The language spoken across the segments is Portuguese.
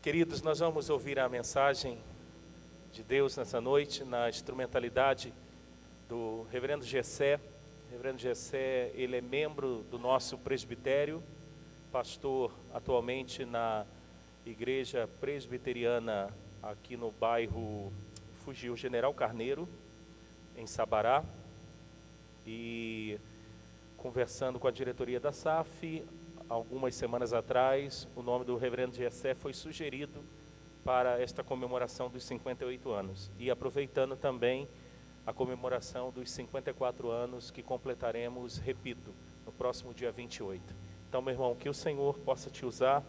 Queridos, nós vamos ouvir a mensagem de Deus nessa noite, na instrumentalidade do Reverendo Gessé. O Reverendo Gessé, ele é membro do nosso presbitério, pastor atualmente na igreja presbiteriana aqui no bairro Fugiu General Carneiro, em Sabará. E conversando com a diretoria da SAF, algumas semanas atrás, o nome do Reverendo Gessé foi sugerido para esta comemoração dos 58 anos. E aproveitando também a comemoração dos 54 anos que completaremos, repito, no próximo dia 28. Então, meu irmão, que o Senhor possa te usar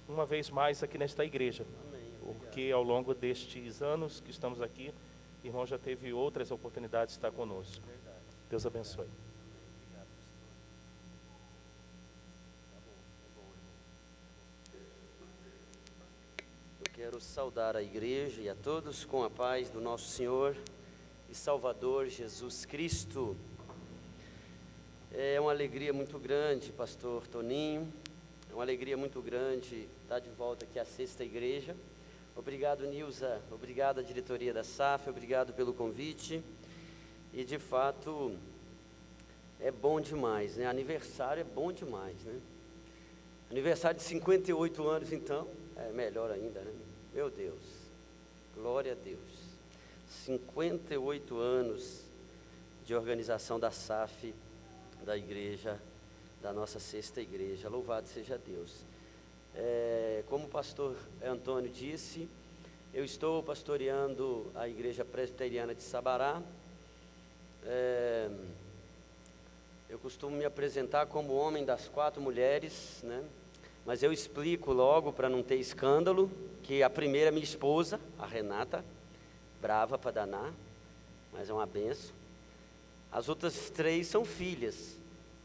uma vez mais aqui nesta igreja. Amém. Porque ao longo destes anos que estamos aqui, o irmão já teve outras oportunidades de estar conosco. Verdade. Deus abençoe. Obrigado, pastor. Eu quero saudar a igreja e a todos com a paz do nosso Senhor e Salvador Jesus Cristo. É uma alegria muito grande, pastor Toninho, é uma alegria muito grande estar de volta aqui à Sexta Igreja. Obrigado, Nilza, obrigado à diretoria da SAF, obrigado pelo convite. E de fato, é bom demais, né? Aniversário é bom demais, né? Aniversário de 58 anos, então, é melhor ainda, né? Meu Deus, glória a Deus. 58 anos de organização da SAF, da igreja, da nossa Sexta Igreja, louvado seja Deus. Como o pastor Antônio disse, eu estou pastoreando a igreja presbiteriana de Sabará. Eu costumo me apresentar como homem das 4 mulheres, né? Mas eu explico logo para não ter escândalo, que a primeira é minha esposa, a Renata, brava para danar, mas é uma benção. As outras 3 são filhas.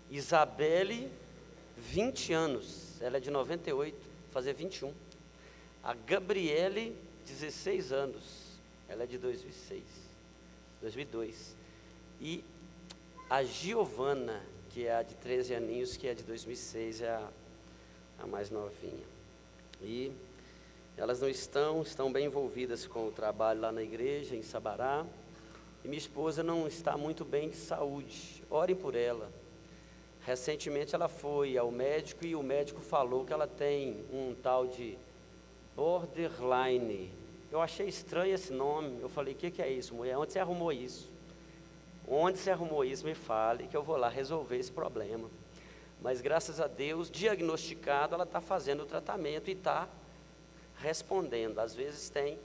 Isabelle, 20 anos, ela é de 98, fazer 21. A Gabriele, 16 anos, ela é de 2002. E a Giovana, que é a de 13 aninhos, que é de 2006, é a mais novinha. E elas não estão bem envolvidas com o trabalho lá na igreja, em Sabará. E minha esposa não está muito bem de saúde. Orem por ela. Recentemente ela foi ao médico e o médico falou que ela tem um tal de borderline. Eu achei estranho esse nome. Eu falei, o que é isso, mulher? Onde você arrumou isso? Onde você arrumou isso? Me fale que eu vou lá resolver esse problema. Mas graças a Deus, diagnosticado, ela está fazendo o tratamento e está respondendo. Às vezes tem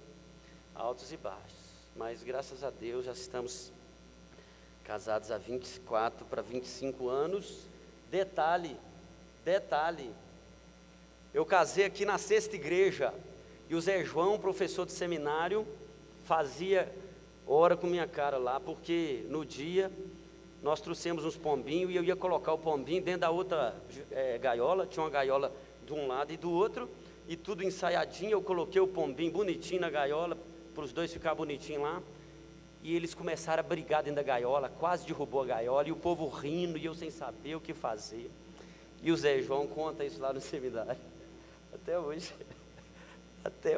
altos e baixos, mas graças a Deus já estamos casados há 24 para 25 anos. Detalhe, eu casei aqui na Sexta Igreja, e o Zé João, professor de seminário, fazia hora com minha cara lá, porque no dia nós trouxemos uns pombinhos, e eu ia colocar o pombinho dentro da outra gaiola, tinha uma gaiola de um lado e do outro, e tudo ensaiadinho. Eu coloquei o pombinho bonitinho na gaiola, para os dois ficar bonitinho lá, e eles começaram a brigar dentro da gaiola, quase derrubou a gaiola, e o povo rindo, e eu sem saber o que fazer. E o Zé João conta isso lá no seminário, até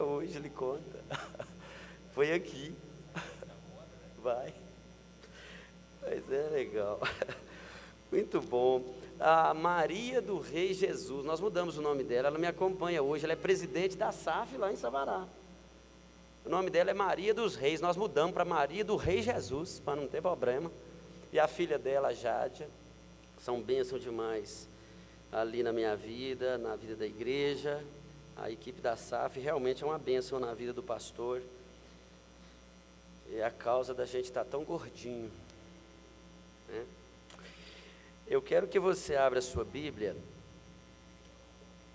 hoje ele conta. Foi aqui, vai, mas é legal, muito bom. A Maria do Rei Jesus, nós mudamos o nome dela, ela me acompanha hoje, ela é presidente da SAF lá em Sabará. O nome dela é Maria dos Reis, nós mudamos para Maria do Rei Jesus, para não ter problema. E a filha dela, a Jádia, são bênção demais ali na minha vida, na vida da igreja. A equipe da SAF realmente é uma bênção na vida do pastor. É a causa da gente estar tão gordinho, né? Eu quero que você abra a sua Bíblia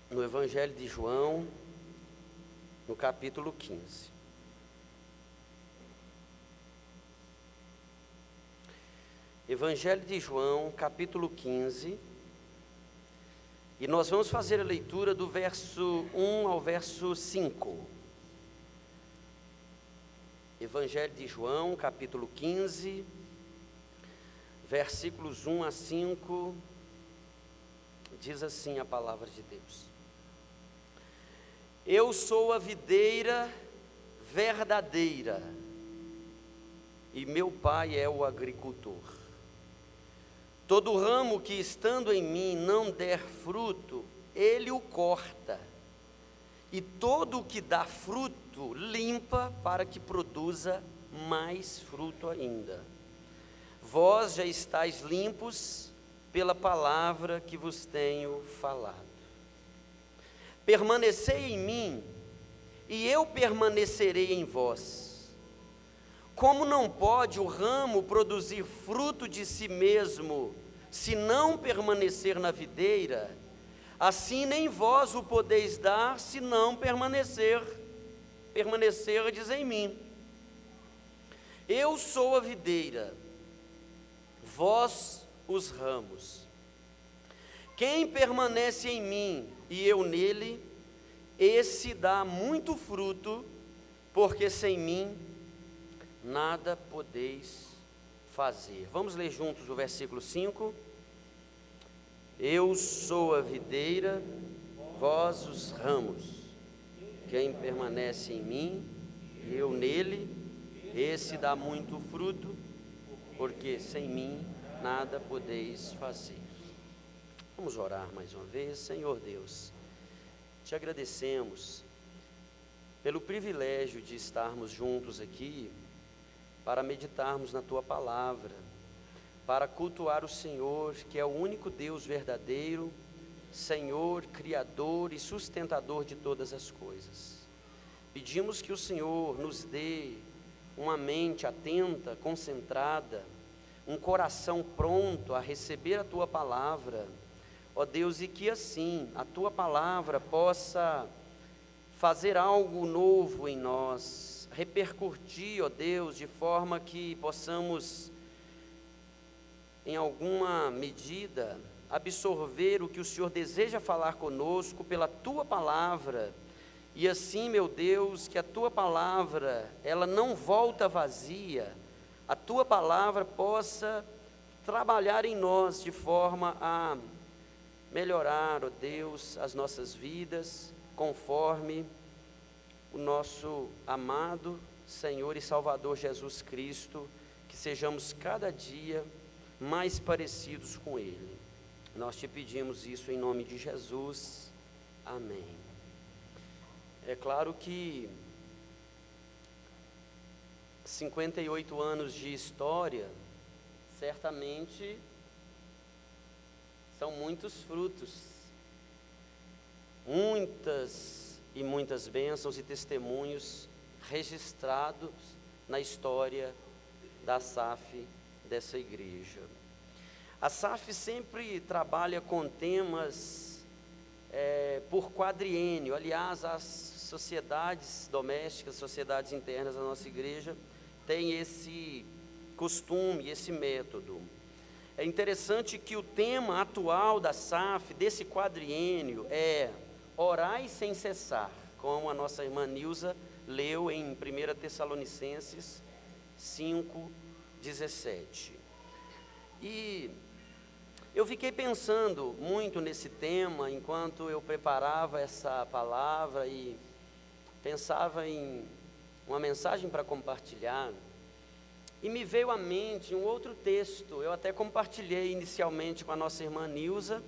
no Evangelho de João, no capítulo 15. Evangelho de João, capítulo 15, e nós vamos fazer a leitura do verso 1 ao verso 5. Evangelho de João, capítulo 15, versículos 1 a 5, diz assim a palavra de Deus: Eu sou a videira verdadeira, e meu Pai é o agricultor. Todo ramo que estando em mim não der fruto, Ele o corta, e todo o que dá fruto, limpa para que produza mais fruto ainda. Vós já estáis limpos pela palavra que vos tenho falado. Permanecei em mim, e eu permanecerei em vós. Como não pode o ramo produzir fruto de si mesmo, se não permanecer na videira, assim nem vós o podeis dar, se não permanecerdes em mim. Eu sou a videira, vós os ramos. Quem permanece em mim e eu nele, esse dá muito fruto, porque sem mim nada podeis fazer. Vamos ler juntos o versículo 5. Eu sou a videira, vós os ramos. Quem permanece em mim e eu nele, esse dá muito fruto, porque sem mim nada podeis fazer. Vamos orar mais uma vez. Senhor Deus, te agradecemos pelo privilégio de estarmos juntos aqui para meditarmos na Tua palavra, para cultuar o Senhor, que é o único Deus verdadeiro, Senhor, Criador e sustentador de todas as coisas. Pedimos que o Senhor nos dê uma mente atenta, concentrada, um coração pronto a receber a Tua palavra, ó Deus, e que assim a Tua palavra possa fazer algo novo em nós, repercutir, ó Deus, de forma que possamos, em alguma medida, absorver o que o Senhor deseja falar conosco pela Tua palavra, e assim, meu Deus, que a Tua palavra, ela não volta vazia, a Tua palavra possa trabalhar em nós de forma a melhorar, ó Deus, as nossas vidas, conforme o nosso amado Senhor e Salvador Jesus Cristo, que sejamos cada dia mais parecidos com Ele. Nós te pedimos isso em nome de Jesus. Amém. É claro que 58 anos de história, certamente são muitos frutos, muitas e muitas bênçãos e testemunhos registrados na história da SAF, dessa igreja. A SAF sempre trabalha com temas por quadriênio. Aliás, as sociedades domésticas, sociedades internas da nossa igreja têm esse costume, esse método. É interessante que o tema atual da SAF, desse quadriênio, é orai sem cessar, como a nossa irmã Nilza leu em 1 Tessalonicenses 5:17. E eu fiquei pensando muito nesse tema enquanto eu preparava essa palavra e pensava em uma mensagem para compartilhar. E me veio à mente um outro texto, eu até compartilhei inicialmente com a nossa irmã Nilza,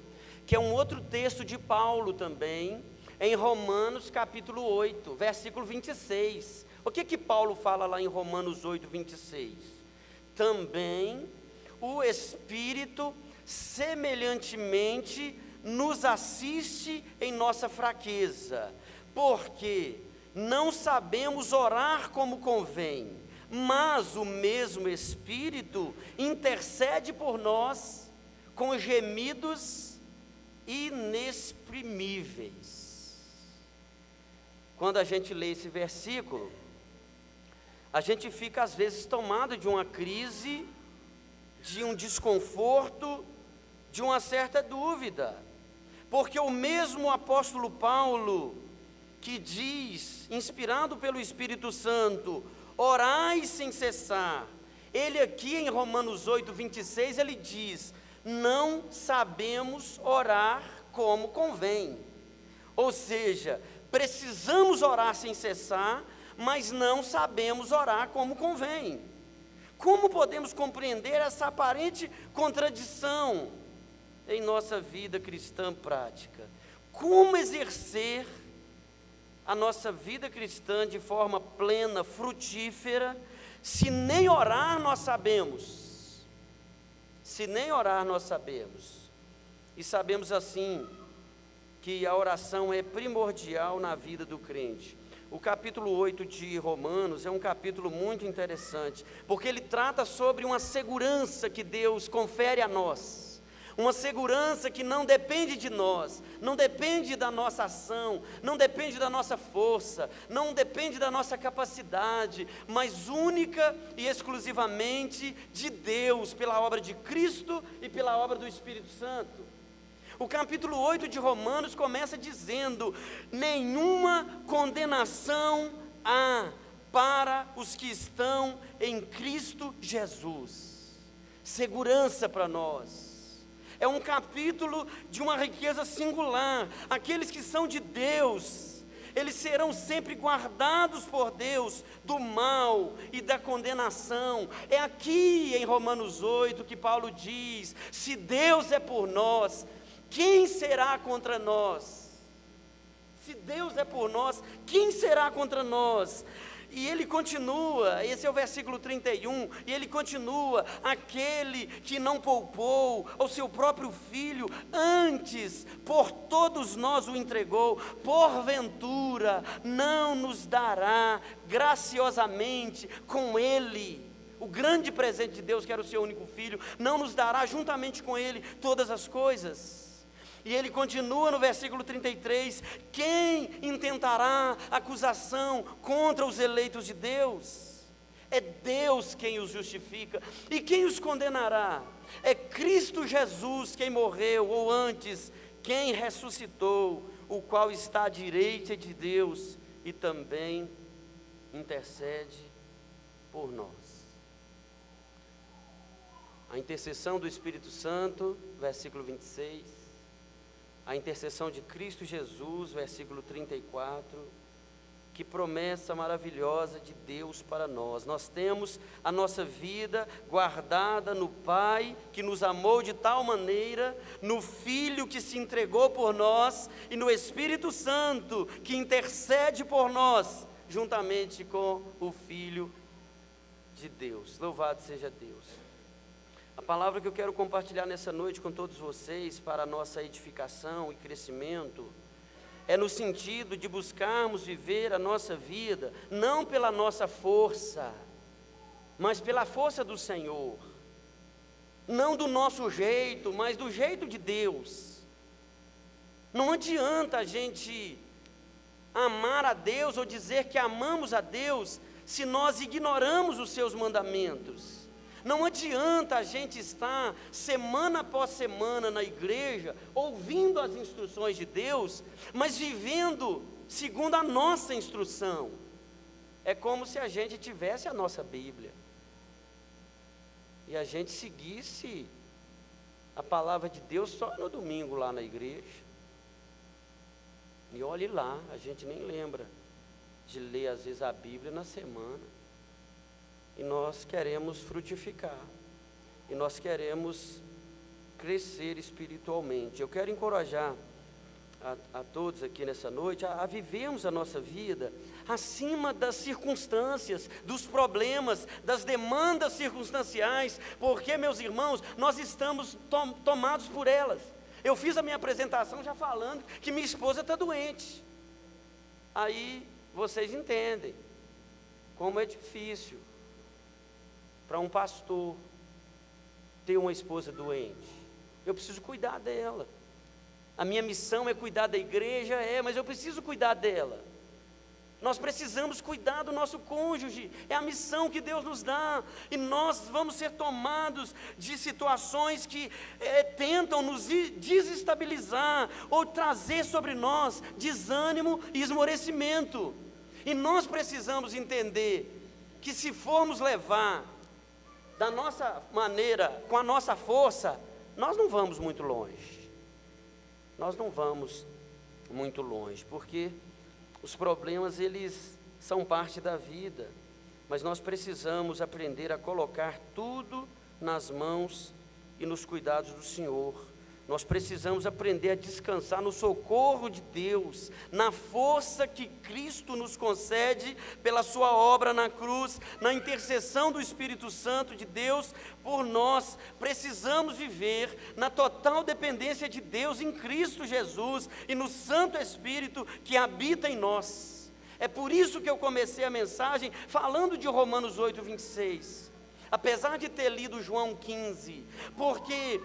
que é um outro texto de Paulo também, em Romanos capítulo 8, versículo 26. O que Paulo fala lá em Romanos 8, 26? Também o Espírito semelhantemente nos assiste em nossa fraqueza, porque não sabemos orar como convém, mas o mesmo Espírito intercede por nós com gemidos inexprimíveis. Quando a gente lê esse versículo, a gente fica às vezes tomado de uma crise, de um desconforto, de uma certa dúvida, porque o mesmo apóstolo Paulo, que diz, inspirado pelo Espírito Santo, orai sem cessar, ele aqui em Romanos 8, 26, ele diz, não sabemos orar como convém. Ou seja, Precisamos orar sem cessar, mas não sabemos orar como convém. Como podemos compreender essa aparente contradição em nossa vida cristã prática? Como exercer a nossa vida cristã de forma plena, frutífera, se nem orar nós sabemos? Se nem orar nós sabemos. E sabemos assim que a oração é primordial na vida do crente. O capítulo 8 de Romanos é um capítulo muito interessante, porque ele trata sobre uma segurança que Deus confere a nós, uma segurança que não depende de nós, não depende da nossa ação, não depende da nossa força, não depende da nossa capacidade, mas única e exclusivamente de Deus, pela obra de Cristo e pela obra do Espírito Santo. O capítulo 8 de Romanos começa dizendo: nenhuma condenação há para os que estão em Cristo Jesus. Segurança para nós. É um capítulo de uma riqueza singular. Aqueles que são de Deus, eles serão sempre guardados por Deus do mal e da condenação. É aqui em Romanos 8 que Paulo diz: se Deus é por nós, quem será contra nós? Se Deus é por nós, quem será contra nós? E ele continua, esse é o versículo 31, e ele continua: aquele que não poupou ao seu próprio filho, antes por todos nós o entregou, porventura não nos dará graciosamente com ele, o grande presente de Deus, que era o seu único filho, não nos dará juntamente com ele todas as coisas? E ele continua no versículo 33, quem intentará acusação contra os eleitos de Deus? É Deus quem os justifica. E quem os condenará? É Cristo Jesus quem morreu, ou antes, quem ressuscitou, o qual está à direita de Deus e também intercede por nós. A intercessão do Espírito Santo, versículo 26. A intercessão de Cristo Jesus, versículo 34, que promessa maravilhosa de Deus para nós. Nós temos a nossa vida guardada no Pai, que nos amou de tal maneira, no Filho que se entregou por nós, e no Espírito Santo, que intercede por nós, juntamente com o Filho de Deus. Louvado seja Deus. A palavra que eu quero compartilhar nessa noite com todos vocês, para a nossa edificação e crescimento, é no sentido de buscarmos viver a nossa vida, não pela nossa força, mas pela força do Senhor, não do nosso jeito, mas do jeito de Deus. Não adianta a gente amar a Deus ou dizer que amamos a Deus, se nós ignoramos os seus mandamentos. Não adianta a gente estar semana após semana na igreja, ouvindo as instruções de Deus, mas vivendo segundo a nossa instrução. É como se a gente tivesse a nossa Bíblia e a gente seguisse a palavra de Deus só no domingo lá na igreja. E olhe lá, a gente nem lembra de ler às vezes a Bíblia na semana. E nós queremos frutificar, e nós queremos crescer espiritualmente. Eu quero encorajar a todos aqui nessa noite a vivermos a nossa vida acima das circunstâncias, dos problemas, das demandas circunstanciais, porque, meus irmãos, nós estamos tomados por elas. Eu fiz a minha apresentação já falando que minha esposa está doente. Aí vocês entendem como é difícil para um pastor ter uma esposa doente. Eu preciso cuidar dela. A minha missão é cuidar da igreja, mas eu preciso cuidar dela. Nós precisamos cuidar do nosso cônjuge, é a missão que Deus nos dá, e nós vamos ser tomados de situações que tentam nos desestabilizar, ou trazer sobre nós desânimo e esmorecimento, e nós precisamos entender que se formos levar da nossa maneira, com a nossa força, nós não vamos muito longe. Nós não vamos muito longe, porque Os problemas, eles são parte da vida, mas nós precisamos aprender a colocar tudo nas mãos e nos cuidados do Senhor. Nós precisamos aprender a descansar no socorro de Deus, na força que Cristo nos concede pela sua obra na cruz, na intercessão do Espírito Santo de Deus por nós. Precisamos viver na total dependência de Deus em Cristo Jesus e no Santo Espírito que habita em nós. É por isso que eu comecei a mensagem falando de Romanos 8, 26, apesar de ter lido João 15, porque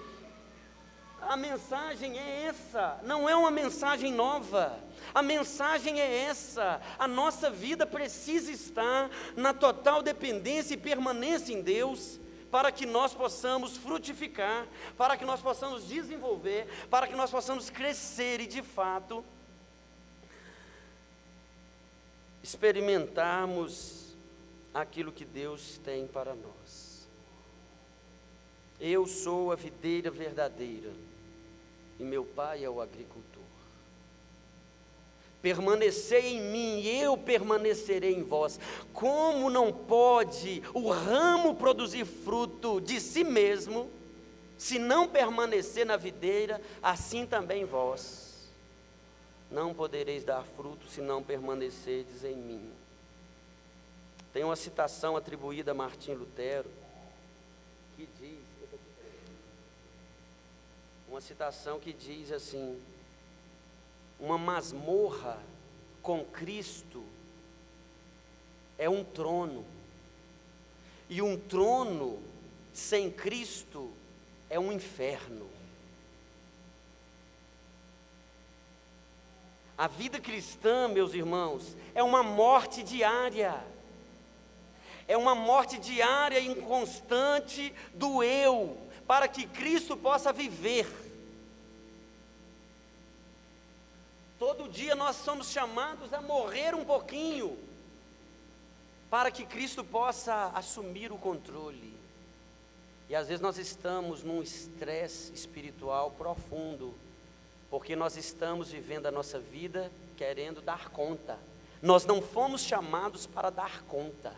a mensagem é essa, não é uma mensagem nova, a mensagem é essa: a nossa vida precisa estar na total dependência e permanência em Deus, para que nós possamos frutificar, para que nós possamos desenvolver, para que nós possamos crescer e de fato experimentarmos aquilo que Deus tem para nós. Eu sou a videira verdadeira e meu pai é o agricultor. Permanecei em mim e eu permanecerei em vós. Como não pode o ramo produzir fruto de si mesmo, se não permanecer na videira, assim também vós não podereis dar fruto, se não permanecerdes em mim. Tem uma citação atribuída a Martim Lutero, que diz, uma citação que diz assim: uma masmorra com Cristo é um trono, e um trono sem Cristo é um inferno. A vida cristã, meus irmãos, é uma morte diária. É uma morte diária e inconstante do eu, para que Cristo possa viver. Todo dia nós somos chamados a morrer um pouquinho, para que Cristo possa assumir o controle. E às vezes nós estamos num estresse espiritual profundo, porque nós estamos vivendo a nossa vida querendo dar conta. Nós não fomos chamados para dar conta,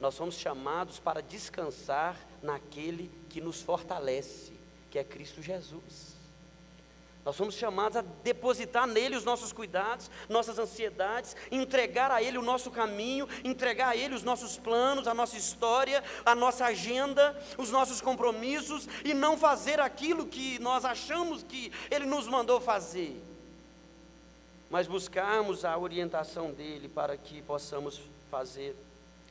nós fomos chamados para descansar naquele que nos fortalece, que é Cristo Jesus. Nós somos chamados a depositar nele os nossos cuidados, nossas ansiedades, entregar a ele o nosso caminho, entregar a ele os nossos planos, a nossa história, a nossa agenda, os nossos compromissos, e não fazer aquilo que nós achamos que ele nos mandou fazer, mas buscarmos a orientação dele para que possamos fazer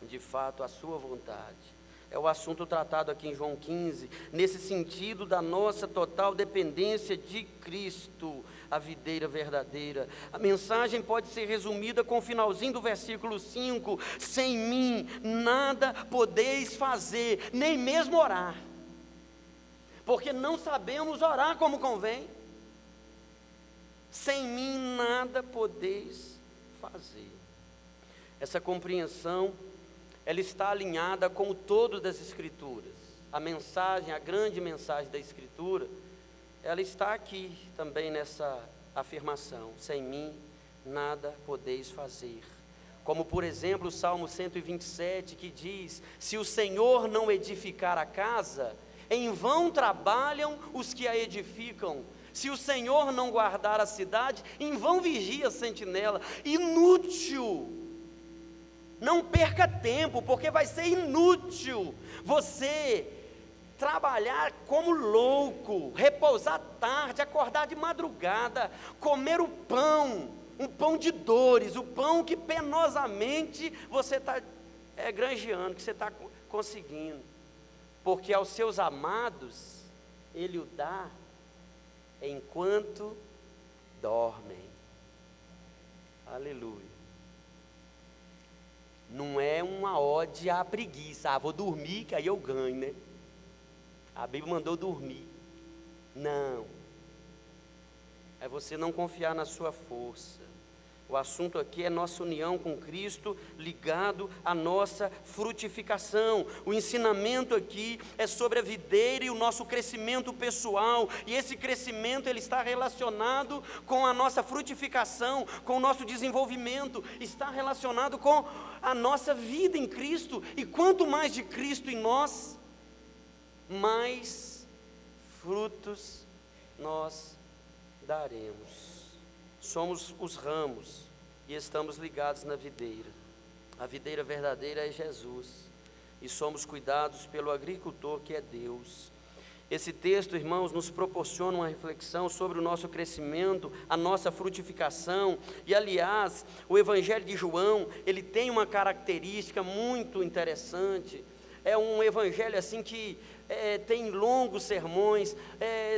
de fato a sua vontade. É o assunto tratado aqui em João 15, nesse sentido da nossa total dependência de Cristo, a videira verdadeira. A mensagem pode ser resumida com o finalzinho do versículo 5: sem mim nada podeis fazer, nem mesmo orar, porque não sabemos orar como convém. Sem mim nada podeis fazer. Essa compreensão, ela está alinhada com o todo das Escrituras. A mensagem, a grande mensagem da Escritura, ela está aqui também nessa afirmação: sem mim nada podeis fazer. Como por exemplo o Salmo 127, que diz: se o Senhor não edificar a casa, em vão trabalham os que a edificam. Se o Senhor não guardar a cidade, em vão vigia a sentinela. Inútil. Não perca tempo, porque vai ser inútil você trabalhar como louco, repousar tarde, acordar de madrugada, comer o pão, um pão de dores, o pão que penosamente você está granjeando, que você está conseguindo, porque aos seus amados Ele o dá enquanto dormem. Aleluia. Não é uma ode à preguiça: vou dormir que aí eu ganho, né? A Bíblia mandou dormir. Não. É você não confiar na sua força, O assunto aqui é nossa união com Cristo, ligado à nossa frutificação. O ensinamento aqui é sobre a videira e o nosso crescimento pessoal. E esse crescimento, ele está relacionado com a nossa frutificação, com o nosso desenvolvimento. Está relacionado com a nossa vida em Cristo. E quanto mais de Cristo em nós, mais frutos nós daremos. Somos os ramos e estamos ligados na videira. A videira verdadeira é Jesus e somos cuidados pelo agricultor que é Deus. Esse texto, irmãos, nos proporciona uma reflexão sobre o nosso crescimento, a nossa frutificação. E aliás, o Evangelho de João, ele tem uma característica muito interessante. É um evangelho assim que tem longos sermões,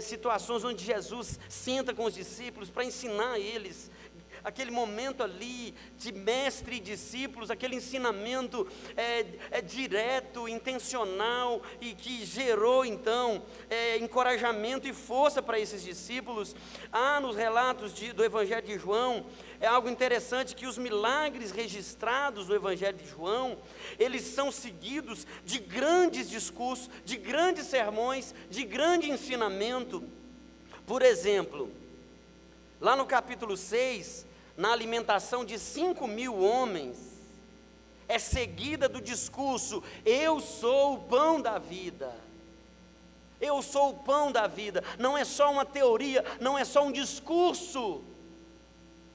situações onde Jesus senta com os discípulos para ensinar a eles. Aquele momento ali de mestre e discípulos, aquele ensinamento direto, intencional e que gerou então encorajamento e força para esses discípulos. Nos relatos do Evangelho de João, é algo interessante que os milagres registrados no Evangelho de João, eles são seguidos de grandes discursos, de grandes sermões, de grande ensinamento. Por exemplo, lá no capítulo 6, na alimentação de 5.000 homens, é seguida do discurso: eu sou o pão da vida. Eu sou o pão da vida. Não é só uma teoria, não é só um discurso.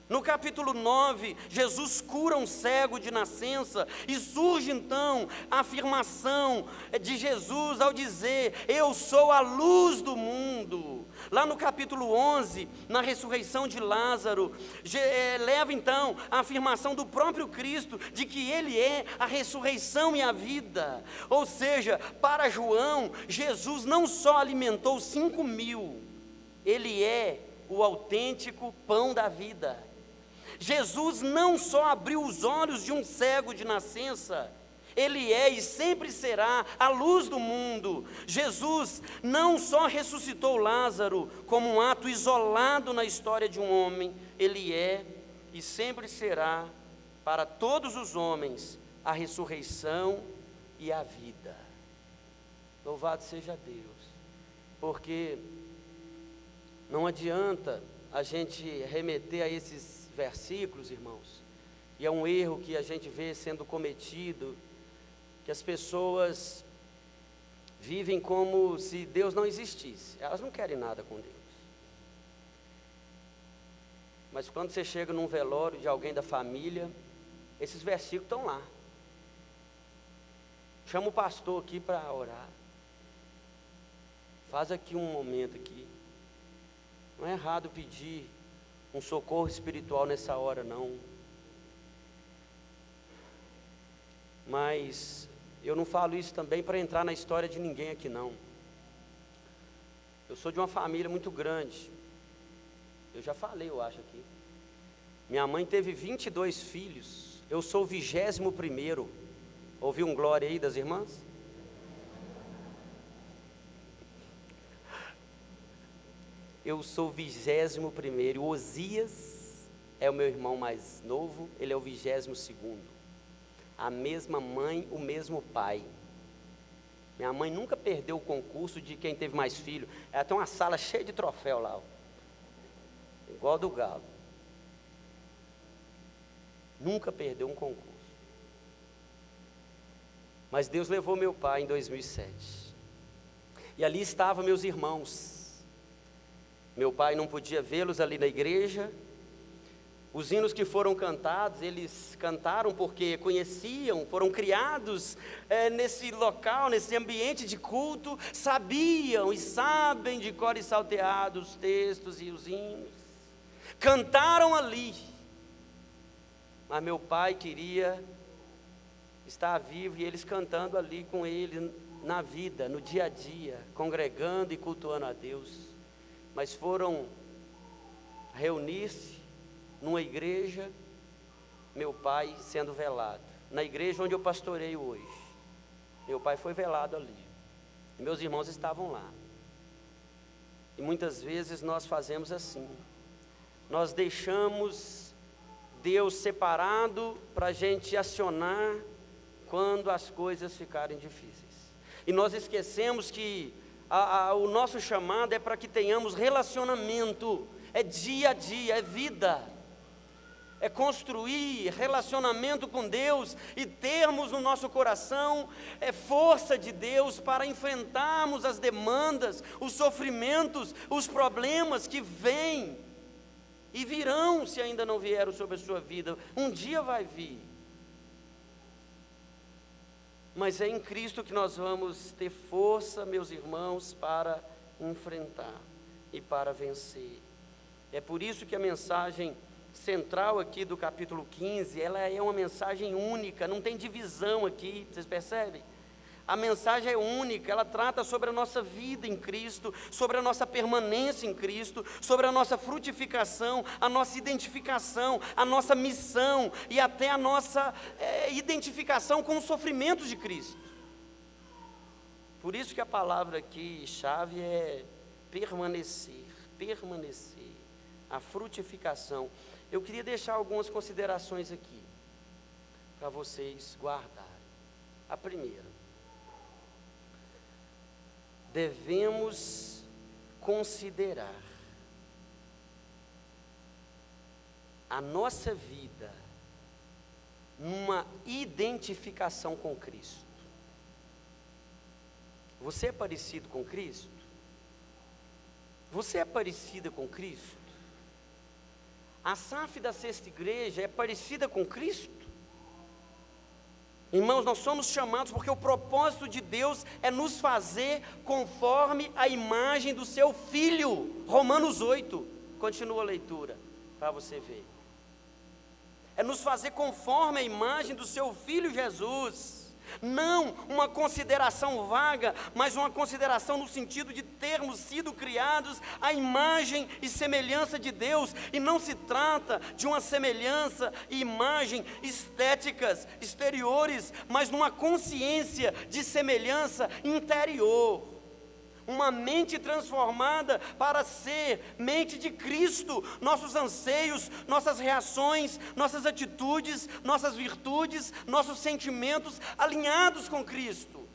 No capítulo 9, Jesus cura um cego de nascença, e surge então a afirmação de Jesus ao dizer: eu sou a luz do mundo. Lá no capítulo 11, na ressurreição de Lázaro, leva então a afirmação do próprio Cristo, de que Ele é a ressurreição e a vida. Ou seja, para João, Jesus não só alimentou 5.000, Ele é o autêntico pão da vida. Jesus não só abriu os olhos de um cego de nascença, Ele é e sempre será a luz do mundo. Jesus não só ressuscitou Lázaro como um ato isolado na história de um homem, Ele é e sempre será para todos os homens a ressurreição e a vida. Louvado seja Deus, porque não adianta a gente remeter a esses versículos, irmãos, e é um erro que a gente vê sendo cometido, que as pessoas vivem como se Deus não existisse. Elas não querem nada com Deus. Mas quando você chega num velório de alguém da família, esses versículos estão lá. Chama o pastor aqui para orar. Faz aqui um momento aqui. Não é errado pedir um socorro espiritual nessa hora, não. Mas eu não falo isso também para entrar na história de ninguém aqui, não. Eu sou de uma família muito grande. Eu já falei, eu acho aqui. Minha mãe teve 22 filhos. Eu sou o 21º. Ouviu um glória aí das irmãs? Eu sou o 21º. O Osias é o meu irmão mais novo, ele é o 22º. A mesma mãe, o mesmo pai. Minha mãe nunca perdeu o concurso de quem teve mais filho. Ela tem uma sala cheia de troféu lá, ó. Igual do galo. Nunca perdeu um concurso. Mas Deus levou meu pai em 2007. E ali estavam meus irmãos. Meu pai não podia vê-los ali na igreja. Os hinos que foram cantados, eles cantaram porque conheciam, foram criados nesse local, nesse ambiente de culto, sabiam e sabem de cor e salteado os textos e os hinos. Cantaram ali. Mas meu pai queria estar vivo e eles cantando ali com ele na vida, no dia a dia, congregando e cultuando a Deus. Mas foram reunir-se numa igreja, meu pai sendo velado. Na igreja onde eu pastoreio hoje, meu pai foi velado ali. E meus irmãos estavam lá. E muitas vezes nós fazemos assim. Nós deixamos Deus separado para a gente acionar quando as coisas ficarem difíceis. E nós esquecemos que o nosso chamado é para que tenhamos relacionamento, é dia a dia, é vida, é construir relacionamento com Deus e termos no nosso coração força de Deus para enfrentarmos as demandas, os sofrimentos, os problemas que vêm e virão, se ainda não vieram sobre a sua vida. Um dia vai vir. Mas é em Cristo que nós vamos ter força, meus irmãos, para enfrentar e para vencer. É por isso que a mensagem central aqui do capítulo 15, ela é uma mensagem única, não tem divisão aqui, vocês percebem? A mensagem é única, ela trata sobre a nossa vida em Cristo, sobre a nossa permanência em Cristo, sobre a nossa frutificação, a nossa identificação, a nossa missão e até a nossa identificação com os sofrimentos de Cristo. Por isso que a palavra aqui, chave, é permanecer, a frutificação. Eu queria deixar algumas considerações aqui, para vocês guardarem. A primeira: devemos considerar a nossa vida numa identificação com Cristo. Você é parecido com Cristo? Você é parecida com Cristo? A SAF da Sexta Igreja é parecida com Cristo? Irmãos, nós somos chamados porque o propósito de Deus é nos fazer conforme a imagem do seu Filho. Romanos 8, continua a leitura, para você ver. É nos fazer conforme a imagem do seu Filho Jesus. Não uma consideração vaga, mas uma consideração no sentido de termos sido criados à imagem e semelhança de Deus. E não se trata de uma semelhança e imagem estéticas, exteriores, mas numa consciência de semelhança interior. Uma mente transformada para ser mente de Cristo. Nossos anseios, nossas reações, nossas atitudes, nossas virtudes, nossos sentimentos alinhados com Cristo.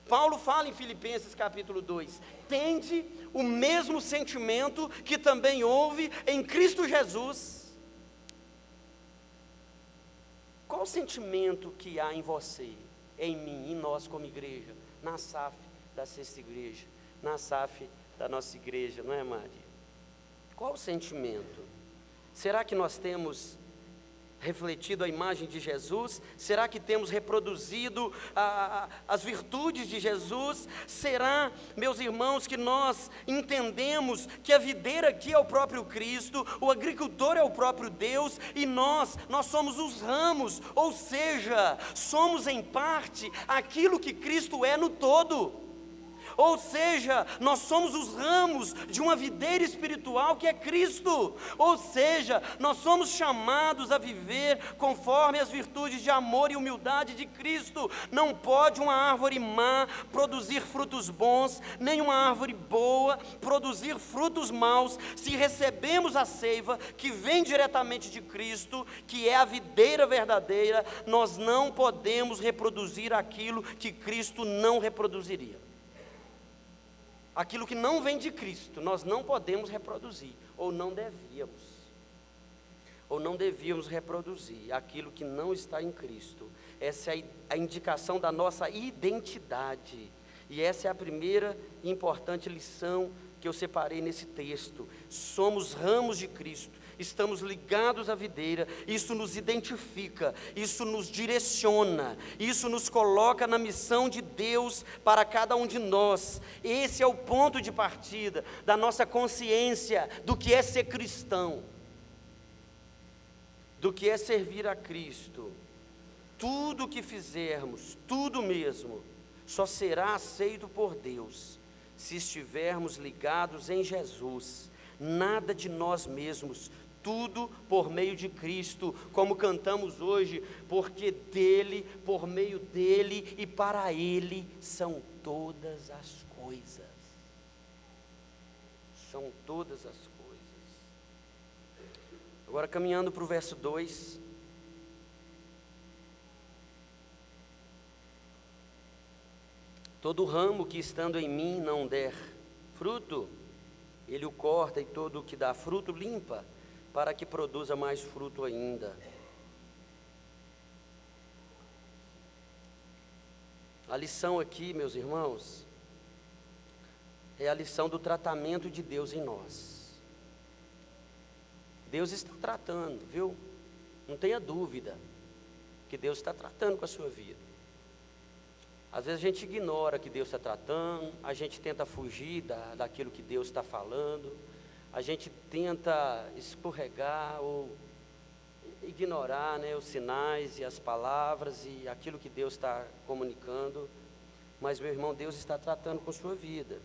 Paulo fala em Filipenses capítulo 2: tende o mesmo sentimento que também houve em Cristo Jesus. Qual o sentimento que há em você, em mim, em nós como igreja? Na SAF da Sexta Igreja, na SAF da nossa igreja, não é, Maria? Qual o sentimento? Será que nós temos refletido a imagem de Jesus? Será que temos reproduzido as virtudes de Jesus? Será, meus irmãos, que nós entendemos que a videira aqui é o próprio Cristo, o agricultor é o próprio Deus, e nós somos os ramos, ou seja, somos em parte aquilo que Cristo é no todo. Ou seja, nós somos os ramos de uma videira espiritual que é Cristo. Ou seja, nós somos chamados a viver conforme as virtudes de amor e humildade de Cristo. Não pode uma árvore má produzir frutos bons, nem uma árvore boa produzir frutos maus, se recebemos a seiva que vem diretamente de Cristo, que é a videira verdadeira. Nós não podemos reproduzir aquilo que Cristo não reproduziria. Aquilo que não vem de Cristo, nós não podemos reproduzir, ou não devíamos reproduzir aquilo que não está em Cristo. Essa é a indicação da nossa identidade, e essa é a primeira e importante lição que eu separei nesse texto. Somos ramos de Cristo, estamos ligados à videira, isso nos identifica, isso nos direciona, isso nos coloca na missão de Deus para cada um de nós. Esse é o ponto de partida da nossa consciência do que é ser cristão, do que é servir a Cristo. Tudo o que fizermos, tudo mesmo, só será aceito por Deus se estivermos ligados em Jesus. Nada de nós mesmos, tudo por meio de Cristo, como cantamos hoje, porque dele, por meio dele e para ele são todas as coisas. São todas as coisas. Agora caminhando para o verso 2. Todo ramo que estando em mim não der fruto, ele o corta, e todo o que dá fruto limpa, para que produza mais fruto ainda. A lição aqui, meus irmãos, é a lição do tratamento de Deus em nós. Deus está tratando, viu? Não tenha dúvida que Deus está tratando com a sua vida. Às vezes a gente ignora que Deus está tratando, a gente tenta fugir daquilo que Deus está falando, a gente tenta escorregar ou ignorar, né, os sinais e as palavras e aquilo que Deus está comunicando. Mas, meu irmão, Deus está tratando com a sua vida.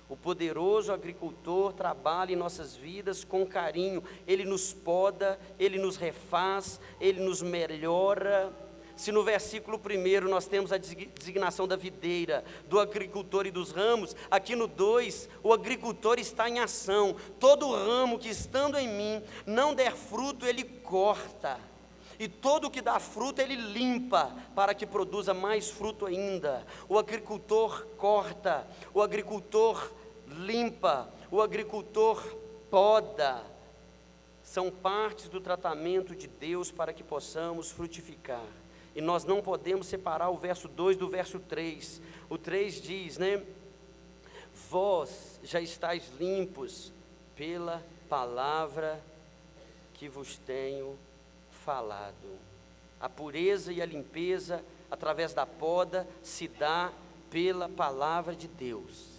O poderoso agricultor trabalha em nossas vidas com carinho. Ele nos poda, Ele nos refaz, Ele nos melhora. Se no versículo 1 nós temos a designação da videira, do agricultor e dos ramos, aqui no 2, o agricultor está em ação. Todo ramo que estando em mim não der fruto, ele corta. E todo o que dá fruto, ele limpa, para que produza mais fruto ainda. O agricultor corta, o agricultor limpa, o agricultor poda. São partes do tratamento de Deus para que possamos frutificar. E nós não podemos separar o verso 2 do verso 3. O 3 diz, né? Vós já estáis limpos pela palavra que vos tenho falado. A pureza e a limpeza, através da poda, se dá pela palavra de Deus.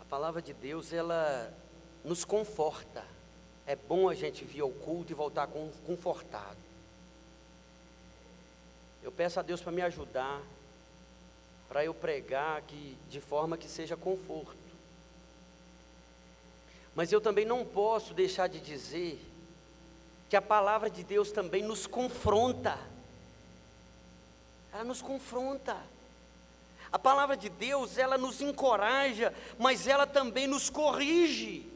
A palavra de Deus, ela nos conforta. É bom a gente vir ao culto e voltar confortado. Eu peço a Deus para me ajudar, para eu pregar aqui de forma que seja conforto. Mas eu também não posso deixar de dizer que a palavra de Deus também nos confronta. Ela nos confronta. A palavra de Deus, ela nos encoraja, mas ela também nos corrige.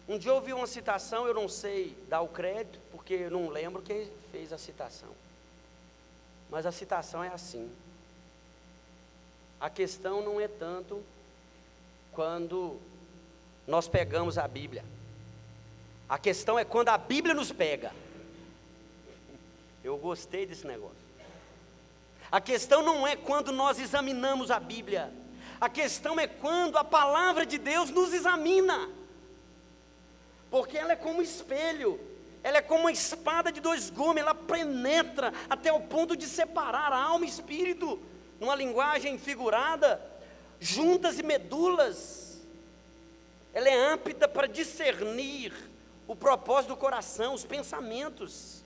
Um dia eu ouvi uma citação, eu não sei dar o crédito, porque eu não lembro quem fez a citação. Mas a citação é assim: a questão não é tanto quando nós pegamos a Bíblia. A questão é quando a Bíblia nos pega. Eu gostei desse negócio. A questão não é quando nós examinamos a Bíblia. A questão é quando a palavra de Deus nos examina. Porque ela é como um espelho, ela é como uma espada de dois gumes, ela penetra até o ponto de separar a alma e espírito, numa linguagem figurada, juntas e medulas. Ela é apta para discernir o propósito do coração, os pensamentos.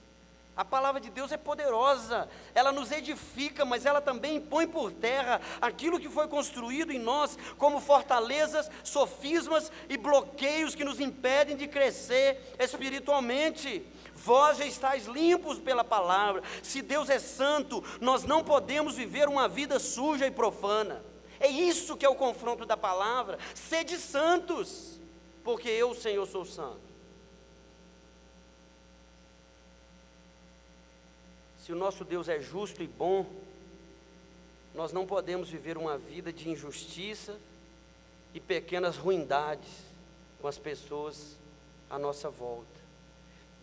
A palavra de Deus é poderosa, ela nos edifica, mas ela também põe por terra aquilo que foi construído em nós como fortalezas, sofismas e bloqueios que nos impedem de crescer espiritualmente. Vós já estáis limpos pela palavra. Se Deus é santo, nós não podemos viver uma vida suja e profana. É isso que é o confronto da palavra: sede santos, porque eu, o Senhor, sou santo. Se o nosso Deus é justo e bom, nós não podemos viver uma vida de injustiça e pequenas ruindades com as pessoas à nossa volta.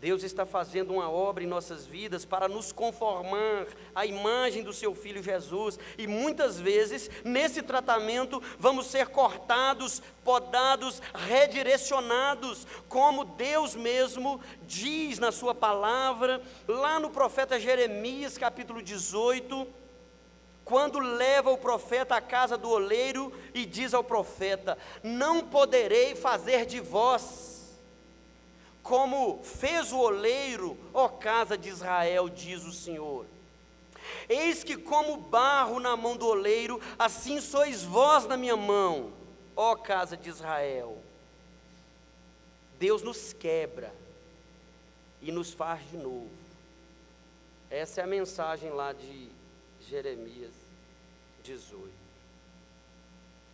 Deus está fazendo uma obra em nossas vidas para nos conformar à imagem do seu Filho Jesus, e muitas vezes, nesse tratamento, vamos ser cortados, podados, redirecionados, como Deus mesmo diz na sua palavra, lá no profeta Jeremias, capítulo 18, quando leva o profeta à casa do oleiro e diz ao profeta: não poderei fazer de vós como fez o oleiro, ó casa de Israel, diz o Senhor. Eis que como barro na mão do oleiro, assim sois vós na minha mão, ó casa de Israel. Deus nos quebra e nos faz de novo. Essa é a mensagem lá de Jeremias 18.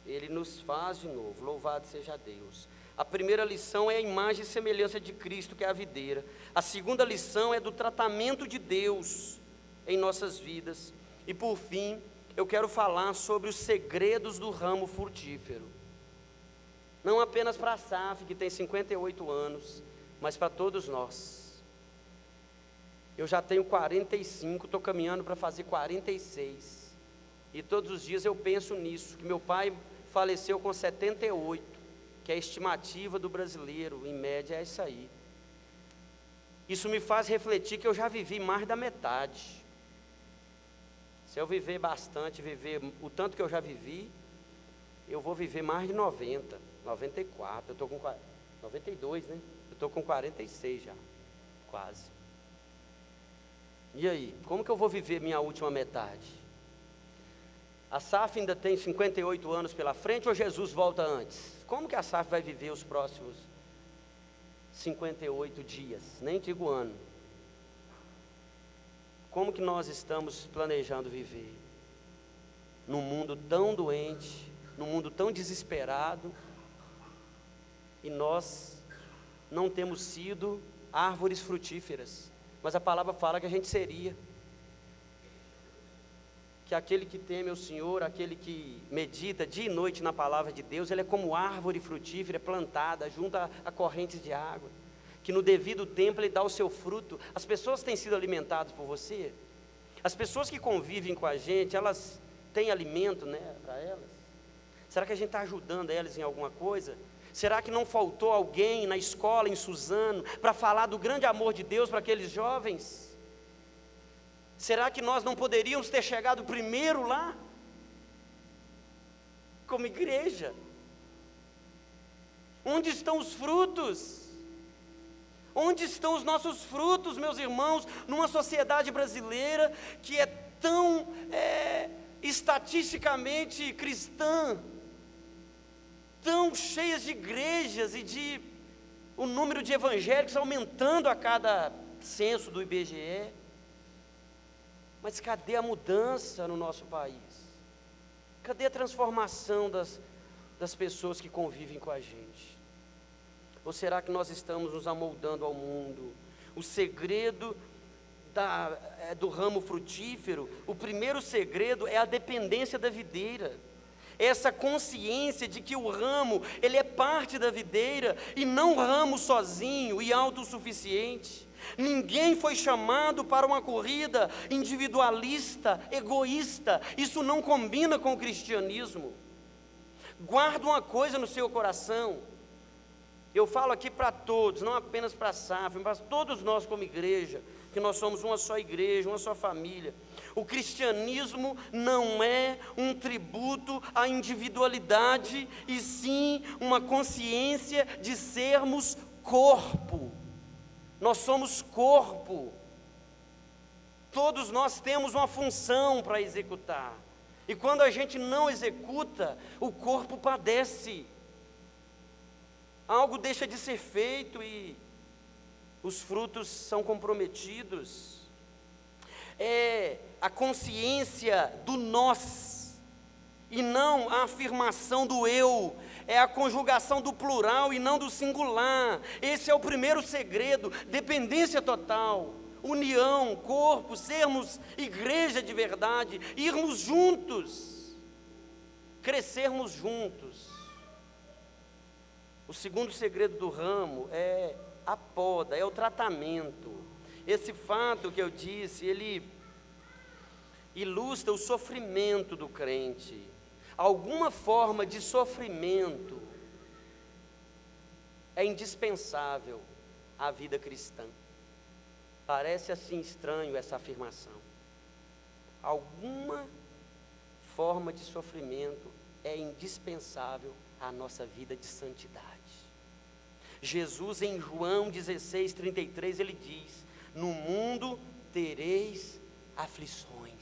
Ele nos faz de novo, louvado seja Deus. A primeira lição é a imagem e semelhança de Cristo, que é a videira. A segunda lição é do tratamento de Deus em nossas vidas. E por fim, eu quero falar sobre os segredos do ramo frutífero. Não apenas para a Asaf, que tem 58 anos, mas para todos nós. Eu já tenho 45, estou caminhando para fazer 46. E todos os dias eu penso nisso, que meu pai faleceu com 78, que é a estimativa do brasileiro, em média é isso aí. Isso me faz refletir que eu já vivi mais da metade. Se eu viver bastante, viver o tanto que eu já vivi, eu vou viver mais de 90, 94, eu estou com 92, né? Eu estou com 46 já, quase. E aí, como que eu vou viver minha última metade? A Asaf ainda tem 58 anos pela frente ou Jesus volta antes? Como que a Asaf vai viver os próximos 58 dias? Nem digo ano. Como que nós estamos planejando viver? Num mundo tão doente, num mundo tão desesperado, e nós não temos sido árvores frutíferas, mas a palavra fala que a gente seria. Que aquele que teme o Senhor, aquele que medita dia e noite na palavra de Deus, ele é como árvore frutífera plantada junto a correntes de água, que no devido tempo ele dá o seu fruto. As pessoas têm sido alimentadas por você? As pessoas que convivem com a gente, elas têm alimento, né, para elas? Será que a gente está ajudando elas em alguma coisa? Será que não faltou alguém na escola em Suzano para falar do grande amor de Deus para aqueles jovens? Será que nós não poderíamos ter chegado primeiro lá? Como igreja? Onde estão os frutos? Onde estão os nossos frutos, meus irmãos, numa sociedade brasileira que é tão estatisticamente cristã, tão cheias de igrejas e o número de evangélicos aumentando a cada censo do IBGE. Mas cadê a mudança no nosso país? Cadê a transformação das pessoas que convivem com a gente? Ou será que nós estamos nos amoldando ao mundo? O segredo do ramo frutífero, o primeiro segredo é a dependência da videira. Essa consciência de que o ramo, ele é parte da videira e não um ramo sozinho e autossuficiente. Ninguém foi chamado para uma corrida individualista, egoísta. Isso não combina com o cristianismo. Guarda uma coisa no seu coração. Eu falo aqui para todos, não apenas para a Asaf, mas para todos nós como igreja, que nós somos uma só igreja, uma só família. O cristianismo não é um tributo à individualidade, e sim uma consciência de sermos corpo. Nós somos corpo. Todos nós temos uma função para executar. E quando a gente não executa, o corpo padece. Algo deixa de ser feito e os frutos são comprometidos. É a consciência do nós e não a afirmação do eu. É a conjugação do plural e não do singular. Esse é o primeiro segredo: dependência total, união, corpo, sermos igreja de verdade, irmos juntos, crescermos juntos. O segundo segredo do ramo é a poda, é o tratamento. Esse fato que eu disse, ele ilustra o sofrimento do crente. Alguma forma de sofrimento é indispensável à vida cristã. Parece assim estranho essa afirmação. Alguma forma de sofrimento é indispensável à nossa vida de santidade. Jesus, em João 16:33, ele diz: no mundo tereis aflições.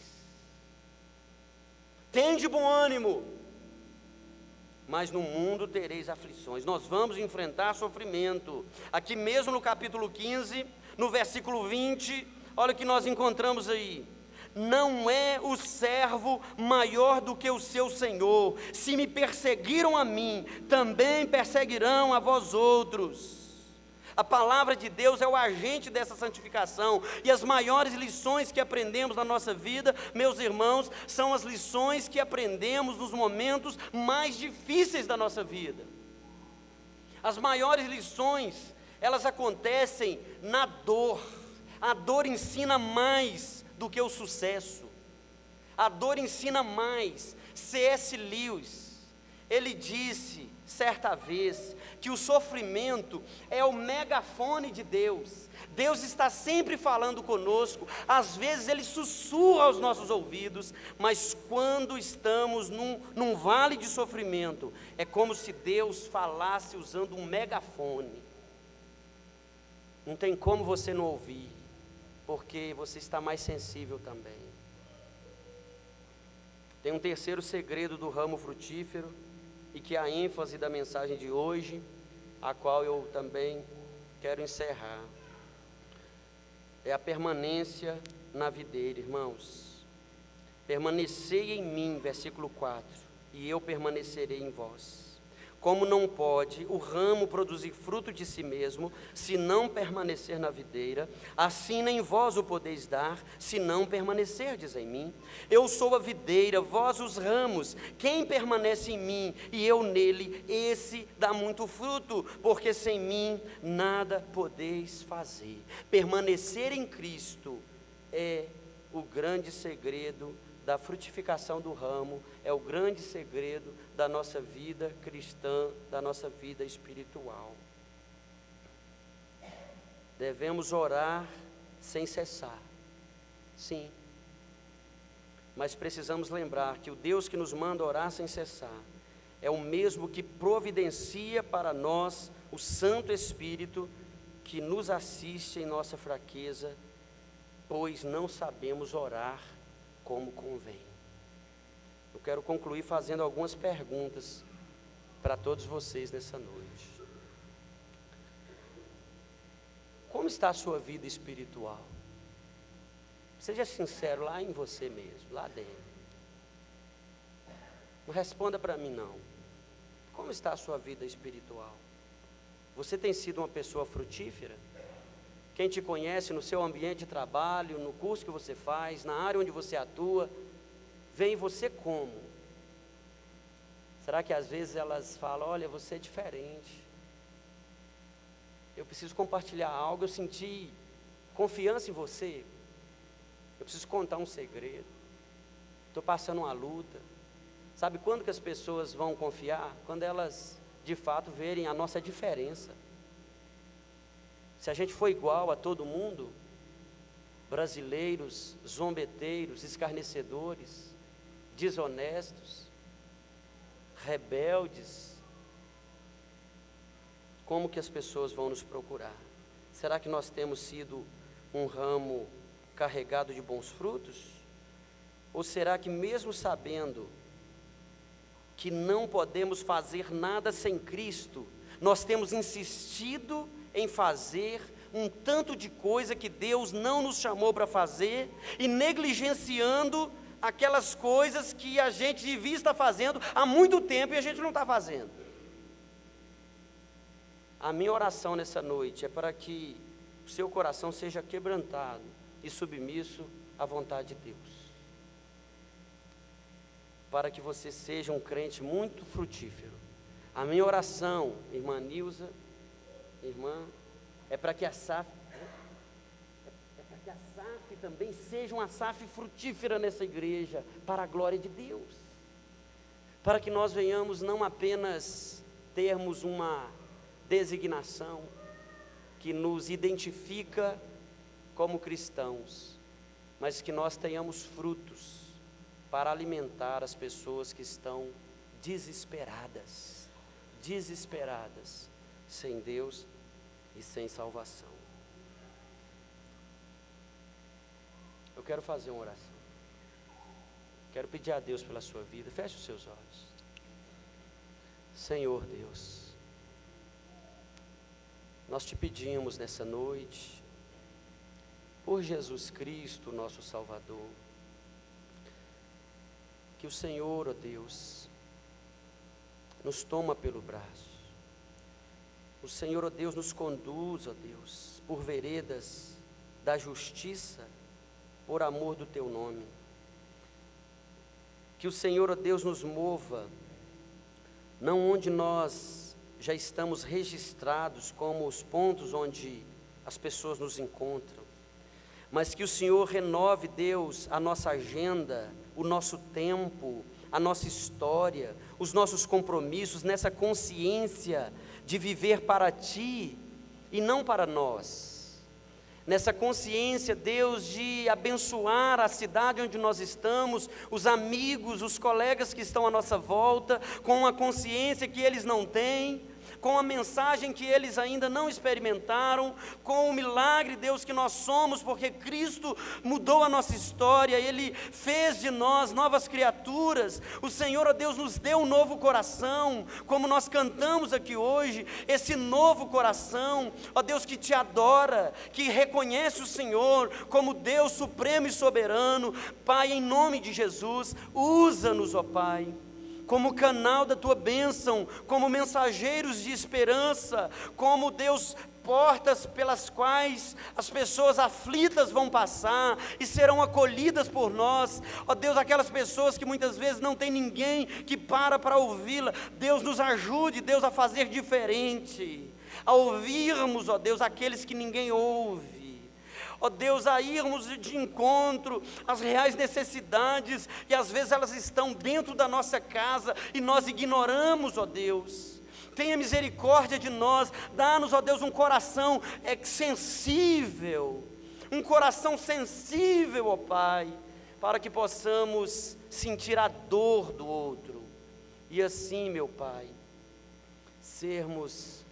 Tende bom ânimo, mas no mundo tereis aflições. Nós vamos enfrentar sofrimento. Aqui mesmo no capítulo 15, no versículo 20, olha o que nós encontramos aí: não é o servo maior do que o seu senhor. Se me perseguiram a mim, também perseguirão a vós outros. A palavra de Deus é o agente dessa santificação, e as maiores lições que aprendemos na nossa vida, meus irmãos, são as lições que aprendemos nos momentos mais difíceis da nossa vida. As maiores lições, elas acontecem na dor. A dor ensina mais do que o sucesso. A dor ensina mais. C.S. Lewis, ele disse certa vez que o sofrimento é o megafone de Deus. Deus está sempre falando conosco. Às vezes Ele sussurra aos nossos ouvidos, mas quando estamos num vale de sofrimento, é como se Deus falasse usando um megafone. Não tem como você não ouvir, porque você está mais sensível também. Tem um terceiro segredo do ramo frutífero, e que é a ênfase da mensagem de hoje, a qual eu também quero encerrar. É a permanência na videira, irmãos. Permanecei em mim, versículo 4, e eu permanecerei em vós. Como não pode o ramo produzir fruto de si mesmo, se não permanecer na videira, assim nem vós o podeis dar, se não permanecerdes em mim. Eu sou a videira, vós os ramos. Quem permanece em mim e eu nele, esse dá muito fruto, porque sem mim nada podeis fazer. Permanecer em Cristo é o grande segredo da frutificação do ramo, é o grande segredo da nossa vida cristã, da nossa vida espiritual. Devemos orar sem cessar, sim, mas precisamos lembrar que o Deus que nos manda orar sem cessar é o mesmo que providencia para nós o Santo Espírito que nos assiste em nossa fraqueza, pois não sabemos orar como convém. Eu quero concluir fazendo algumas perguntas para todos vocês nessa noite. Como está a sua vida espiritual? Seja sincero lá em você mesmo, lá dentro. Não responda para mim não. Como está a sua vida espiritual? Você tem sido uma pessoa frutífera? Quem te conhece no seu ambiente de trabalho, no curso que você faz, na área onde você atua, vê em você como? Será que às vezes elas falam, olha, você é diferente, eu preciso compartilhar algo, eu senti confiança em você, eu preciso contar um segredo, estou passando uma luta. Sabe quando que as pessoas vão confiar? Quando elas de fato verem a nossa diferença. Se a gente for igual a todo mundo, brasileiros, zombeteiros, escarnecedores, desonestos, rebeldes, como que as pessoas vão nos procurar? Será que nós temos sido um ramo carregado de bons frutos? Ou será que mesmo sabendo que não podemos fazer nada sem Cristo, nós temos insistido em fazer um tanto de coisa que Deus não nos chamou para fazer, e negligenciando aquelas coisas que a gente devia estar fazendo há muito tempo e a gente não está fazendo? A minha oração nessa noite é para que o seu coração seja quebrantado e submisso à vontade de Deus, para que você seja um crente muito frutífero. A minha oração, irmã Nilza, irmã, é para que a SAF também seja uma SAF frutífera nessa igreja, para a glória de Deus, para que nós venhamos não apenas termos uma designação que nos identifica como cristãos, mas que nós tenhamos frutos para alimentar as pessoas que estão desesperadas, sem Deus e sem salvação. Eu quero fazer uma oração. Quero pedir a Deus pela sua vida. Feche os seus olhos. Senhor Deus, nós te pedimos nessa noite, por Jesus Cristo, nosso Salvador, que o Senhor, ó Deus, nos toma pelo braço. O Senhor, ó Deus, nos conduz, ó Deus, por veredas da justiça, por amor do Teu nome. Que o Senhor, ó Deus, nos mova, não onde nós já estamos registrados como os pontos onde as pessoas nos encontram, mas que o Senhor renove, Deus, a nossa agenda, o nosso tempo, a nossa história, os nossos compromissos, nessa consciência de viver para Ti e não para nós. Nessa consciência, Deus, de abençoar a cidade onde nós estamos, os amigos, os colegas que estão à nossa volta, com a consciência que eles não têm, com a mensagem que eles ainda não experimentaram, com o milagre, Deus, que nós somos, porque Cristo mudou a nossa história, Ele fez de nós novas criaturas. O Senhor, ó Deus, nos deu um novo coração, como nós cantamos aqui hoje, esse novo coração, ó Deus, que Te adora, que reconhece o Senhor como Deus supremo e soberano. Pai, em nome de Jesus, usa-nos, ó Pai, como canal da Tua bênção, como mensageiros de esperança, como, Deus, portas pelas quais as pessoas aflitas vão passar e serão acolhidas por nós. Ó Deus, aquelas pessoas que muitas vezes não tem ninguém que para ouvi-la, Deus, nos ajude, Deus, a fazer diferente, a ouvirmos, ó Deus, aqueles que ninguém ouve. Ó Deus, a irmos de encontro às reais necessidades, e às vezes elas estão dentro da nossa casa, e nós ignoramos, ó Deus. Tenha misericórdia de nós, dá-nos, ó Deus, um coração sensível, ó Pai, para que possamos sentir a dor do outro, e assim, meu Pai, sermos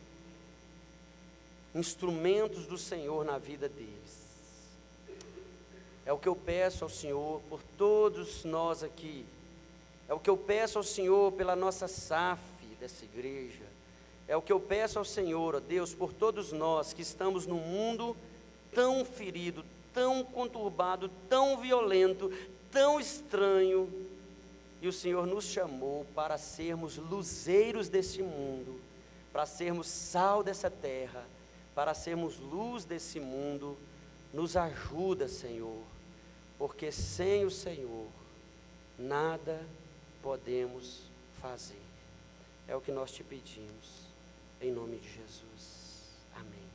instrumentos do Senhor na vida deles. É o que eu peço ao Senhor por todos nós aqui, é o que eu peço ao Senhor pela nossa SAF dessa igreja, é o que eu peço ao Senhor, ó Deus, por todos nós que estamos num mundo tão ferido, tão conturbado, tão violento, tão estranho, e o Senhor nos chamou para sermos luzeiros desse mundo, para sermos sal dessa terra, para sermos luz desse mundo. Nos ajuda, Senhor, porque sem o Senhor nada podemos fazer. É o que nós te pedimos, em nome de Jesus. Amém.